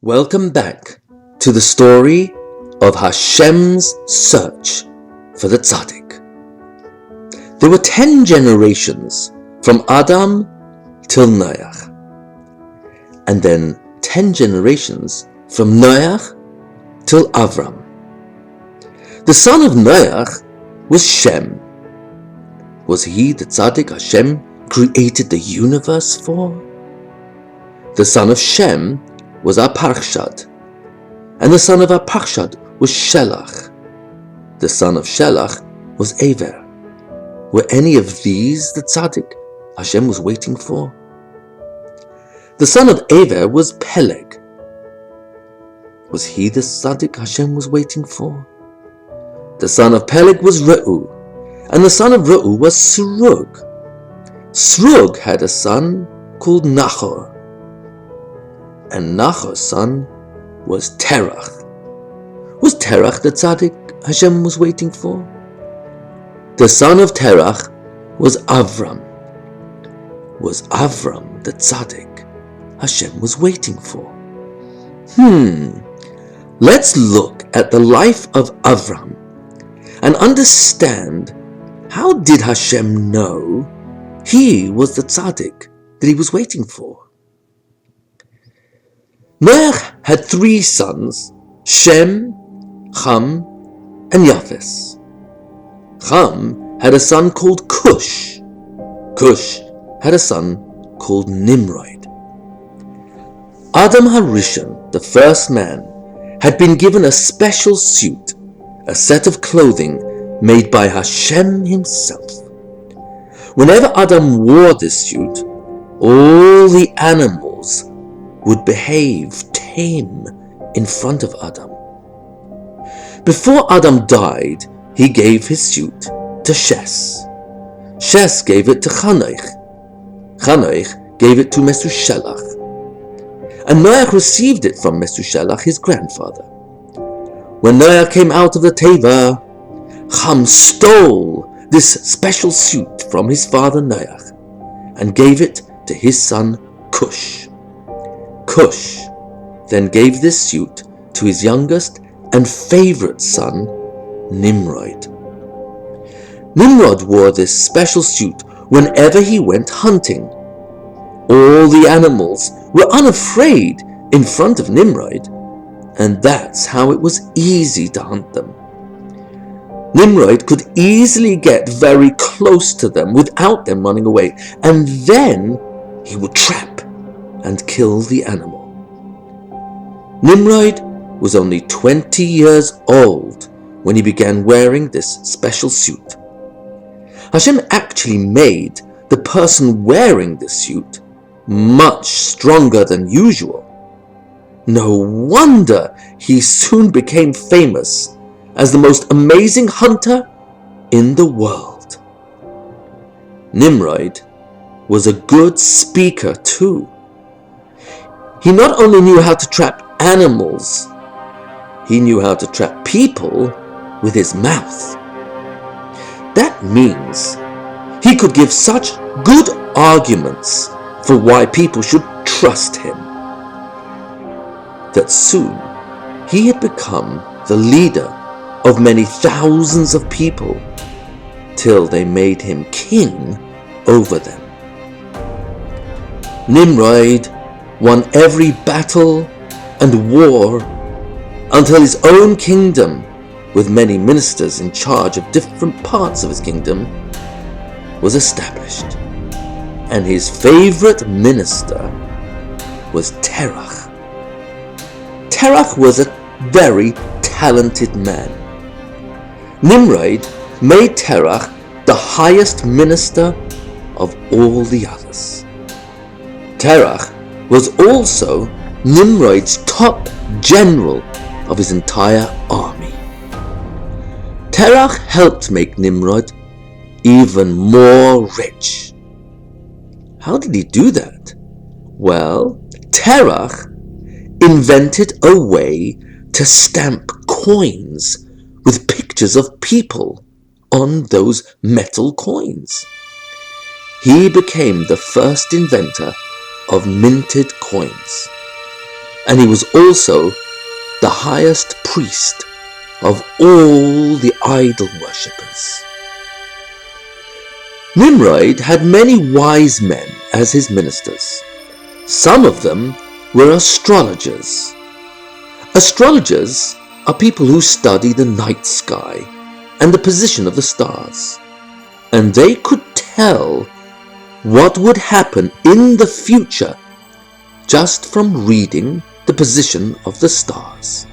Welcome back to the story of Hashem's search for the Tzadik. There were 10 generations from Adam till Noach, and then 10 generations from Noach till Avram. The son of Noach was Shem. Was he the Tzadik Hashem created the universe for? The son of Shem was Arpachshad, and the son of Arpachshad was Shelach. The son of Shelach was Aver. Were any of these the Tzadik Hashem was waiting for? The son of Aver was Peleg. Was he the Tzadik Hashem was waiting for? The son of Peleg was Reu, and the son of Reu was Serug. Serug had a son called Nahor, and Nahor's son was Terach. Was Terach the Tzadik Hashem was waiting for? The son of Terach was Avram. Was Avram the Tzadik Hashem was waiting for? Let's look at the life of Avram and understand, how did Hashem know he was the Tzadik that he was waiting for? Noach had 3 sons, Shem, Ham, and Yafes. Ham had a son called Cush. Cush had a son called Nimrod. Adam HaRishon, the first man, had been given a special suit, a set of clothing made by Hashem himself. Whenever Adam wore this suit, all the animals would behave tame in front of Adam. Before Adam died, he gave his suit to Shes. Shes gave it to Chanoich. Chanoich gave it to Mesushelach. And Noach received it from Mesushelach, his grandfather. When Noach came out of the Teva, Ham stole this special suit from his father Noach and gave it to his son Cush. Cush then gave this suit to his youngest and favorite son, Nimrod. Nimrod wore this special suit whenever he went hunting. All the animals were unafraid in front of Nimrod, and that's how it was easy to hunt them. Nimrod could easily get very close to them without them running away, and then he would trap and kill the animal. Nimrod was only 20 years old when he began wearing this special suit. Hashem actually made the person wearing this suit much stronger than usual. No wonder he soon became famous as the most amazing hunter in the world. Nimrod was a good speaker too. He not only knew how to trap animals, he knew how to trap people with his mouth. That means he could give such good arguments for why people should trust him, that soon he had become the leader of many thousands of people, till they made him king over them. Nimrod won every battle and war until his own kingdom, with many ministers in charge of different parts of his kingdom, was established. And his favorite minister was Terach. Terach was a very talented man. Nimrod made Terach the highest minister of all the others. Terach was also Nimrod's top general of his entire army. Terach helped make Nimrod even more rich. How did he do that? Well, Terach invented a way to stamp coins with pictures of people on those metal coins. He became the first inventor of minted coins. and he was also the highest priest of all the idol worshippers. Nimrod had many wise men as his ministers. Some of them were astrologers. Astrologers are people who study the night sky and the position of the stars, and they could tell what would happen in the future just from reading the position of the stars.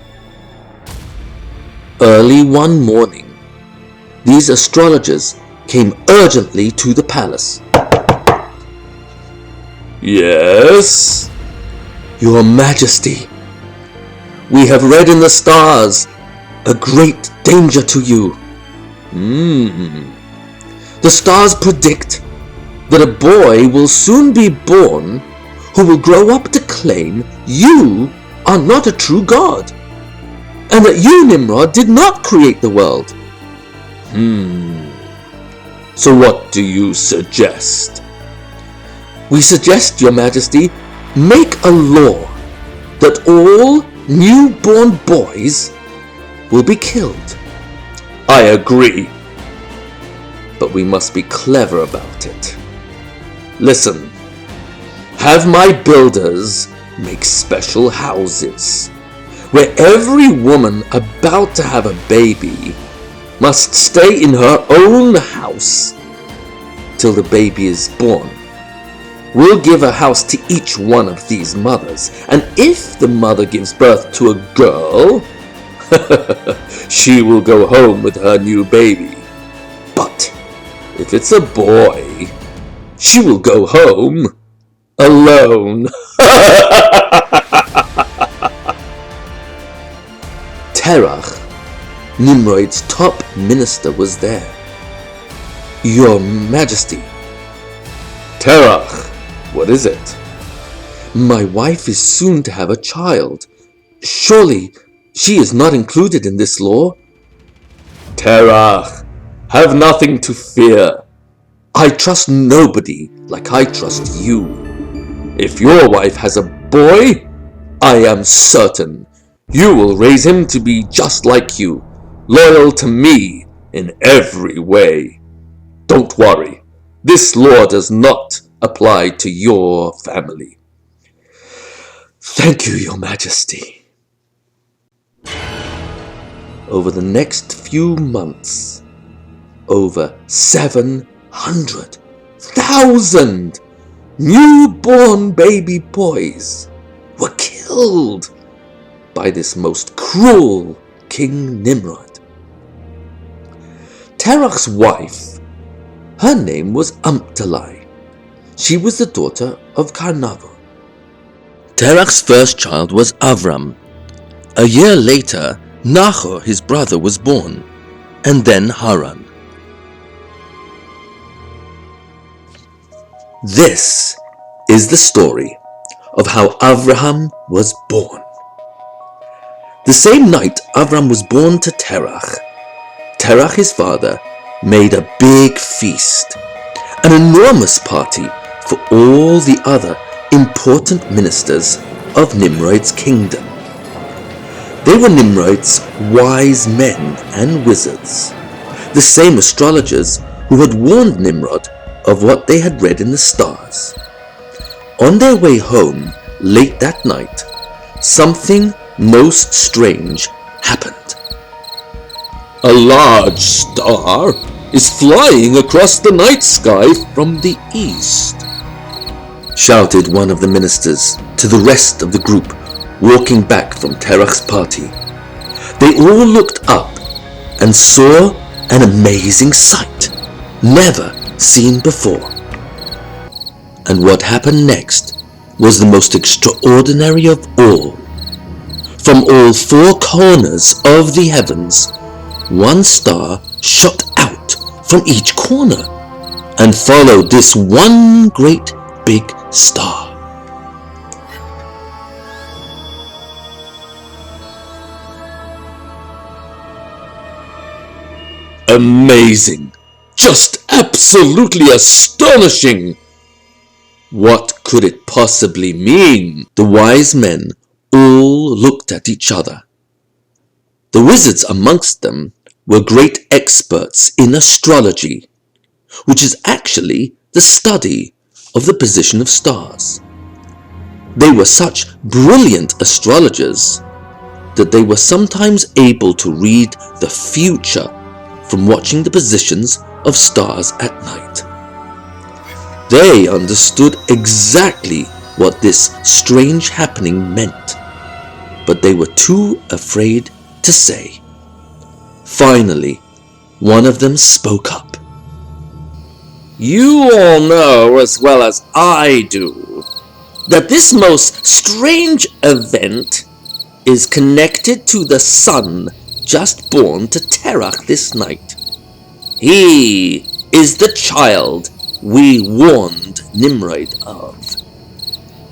Early one morning, these astrologers came urgently to the palace. "Yes, Your Majesty, we have read in the stars a great danger to you. The stars predict that a boy will soon be born who will grow up to claim you are not a true God, and that you, Nimrod, did not create the world. So what do you suggest?" "We suggest, Your Majesty, make a law that all newborn boys will be killed." "I agree, but we must be clever about it. Listen, have my builders make special houses where every woman about to have a baby must stay in her own house till the baby is born. We'll give a house to each one of these mothers, and if the mother gives birth to a girl, she will go home with her new baby. But if it's a boy, she will go home alone." Terach, Nimrod's top minister, was there. "Your Majesty." "Terach, what is it?" "My wife is soon to have a child. Surely she is not included in this law?" "Terach, have nothing to fear. I trust nobody like I trust you. If your wife has a boy, I am certain you will raise him to be just like you, loyal to me in every way. Don't worry, this law does not apply to your family." "Thank you, Your Majesty." Over the next few months, over 700,000 newborn baby boys were killed by this most cruel King Nimrod. Terach's wife, her name was Amtalai. She was the daughter of Karnavo. Terach's first child was Avram. A year later, Nahor, his brother, was born, and then Haran. This is the story of how Avraham was born. The same night Avram was born to Terach, Terach, his father, made a big feast, an enormous party for all the other important ministers of Nimrod's kingdom. They were Nimrod's wise men and wizards, the same astrologers who had warned Nimrod of what they had read in the stars. On their way home late that night, something most strange happened. "A large star is flying across the night sky from the east," shouted one of the ministers to the rest of the group walking back from Terach's party. They all looked up and saw an amazing sight, never seen before. And what happened next was the most extraordinary of all. From all four corners of the heavens, one star shot out from each corner and followed this one great big star. Amazing! Just absolutely astonishing! What could it possibly mean? The wise men all looked at each other. The wizards amongst them were great experts in astrology, which is actually the study of the position of stars. They were such brilliant astrologers that they were sometimes able to read the future from watching the positions of stars at night. They understood exactly what this strange happening meant, but they were too afraid to say. Finally, one of them spoke up. "You all know as well as I do that this most strange event is connected to the son just born to Terach this night. He is the child we warned Nimrod of.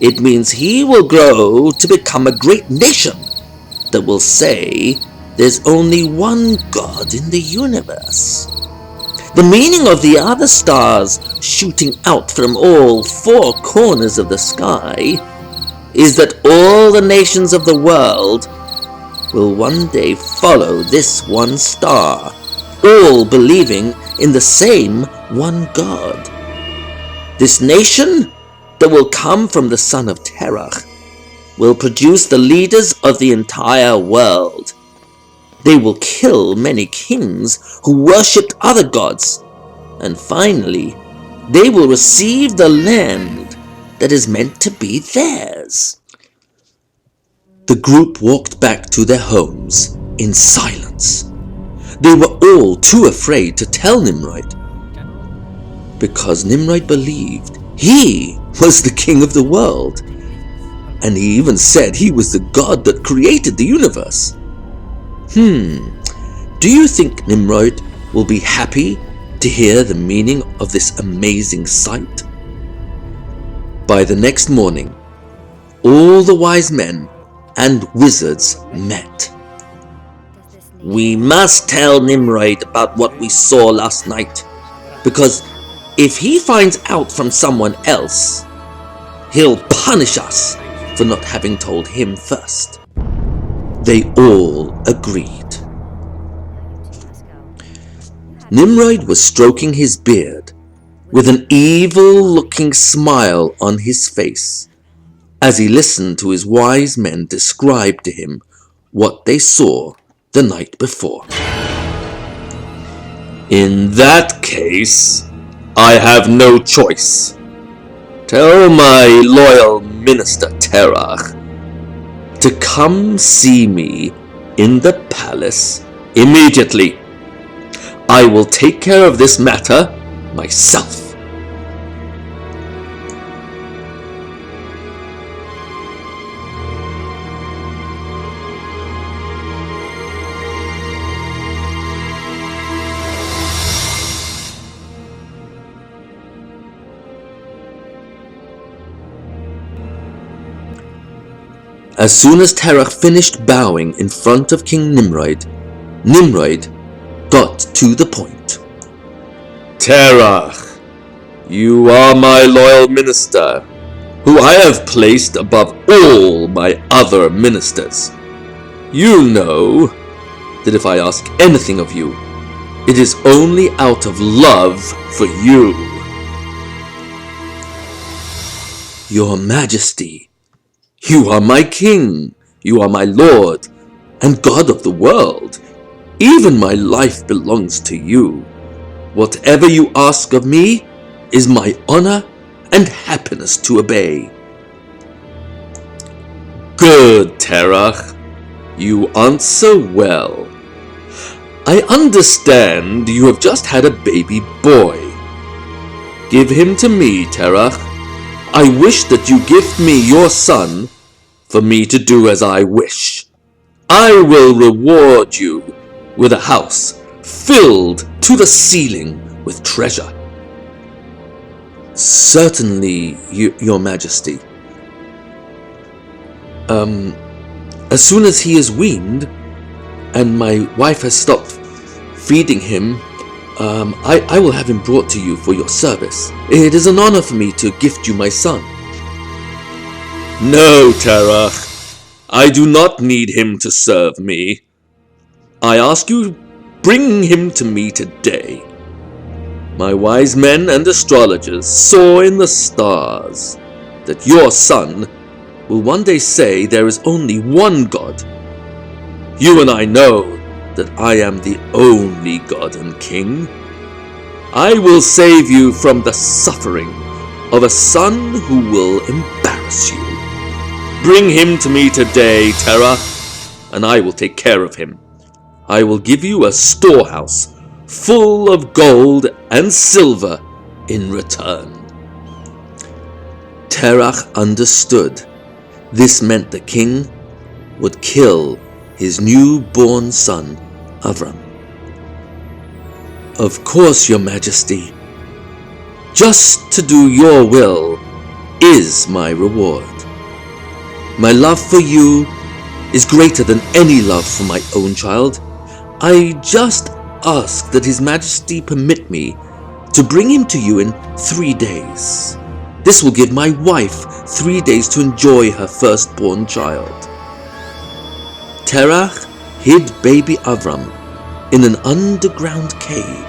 It means he will grow to become a great nation that will say there's only one God in the universe. The meaning of the other stars shooting out from all four corners of the sky is that all the nations of the world will one day follow this one star, all believing in the same one God. This nation that will come from the son of Terach will produce the leaders of the entire world. They will kill many kings who worshipped other gods, and finally, they will receive the land that is meant to be theirs." The group walked back to their homes in silence. They were all too afraid to tell Nimrod, because Nimrod believed he was the king of the world, and he even said he was the God that created the universe. Do you think Nimrod will be happy to hear the meaning of this amazing sight? By the next morning, all the wise men and wizards met. "We must tell Nimrod about what we saw last night, because if he finds out from someone else, he'll punish us for not having told him first." They all agreed. Nimrod was stroking his beard with an evil-looking smile on his face as he listened to his wise men describe to him what they saw the night before. "In that case, I have no choice. Tell my loyal minister Terach to come see me in the palace immediately. I will take care of this matter myself." As soon as Terach finished bowing in front of King Nimrod, Nimrod got to the point. "Terach, you are my loyal minister, who I have placed above all my other ministers. You know that if I ask anything of you, it is only out of love for you." "Your Majesty, you are my king, you are my lord, and God of the world. Even my life belongs to you. Whatever you ask of me is my honor and happiness to obey." "Good, Terach. You answer well. I understand you have just had a baby boy. Give him to me, Terach. I wish that you give me your son for me to do as I wish. I will reward you with a house filled to the ceiling with treasure." "Certainly, your Majesty. As soon as he is weaned and my wife has stopped feeding him, I will have him brought to you for your service. It is an honor for me to gift you my son." "No, Terach. I do not need him to serve me. I ask you, bring him to me today. My wise men and astrologers saw in the stars that your son will one day say there is only one God. You and I know that I am the only God and King. I will save you from the suffering of a son who will embarrass you. Bring him to me today, Terah, and I will take care of him. I will give you a storehouse full of gold and silver in return. Terah understood. This meant the king would kill his newborn son, Avram. Of course, your majesty. Just to do your will is my reward. My love for you is greater than any love for my own child. I just ask that His Majesty permit me to bring him to you in 3 days. This will give my wife 3 days to enjoy her firstborn child. Terah hid baby Avram in an underground cave.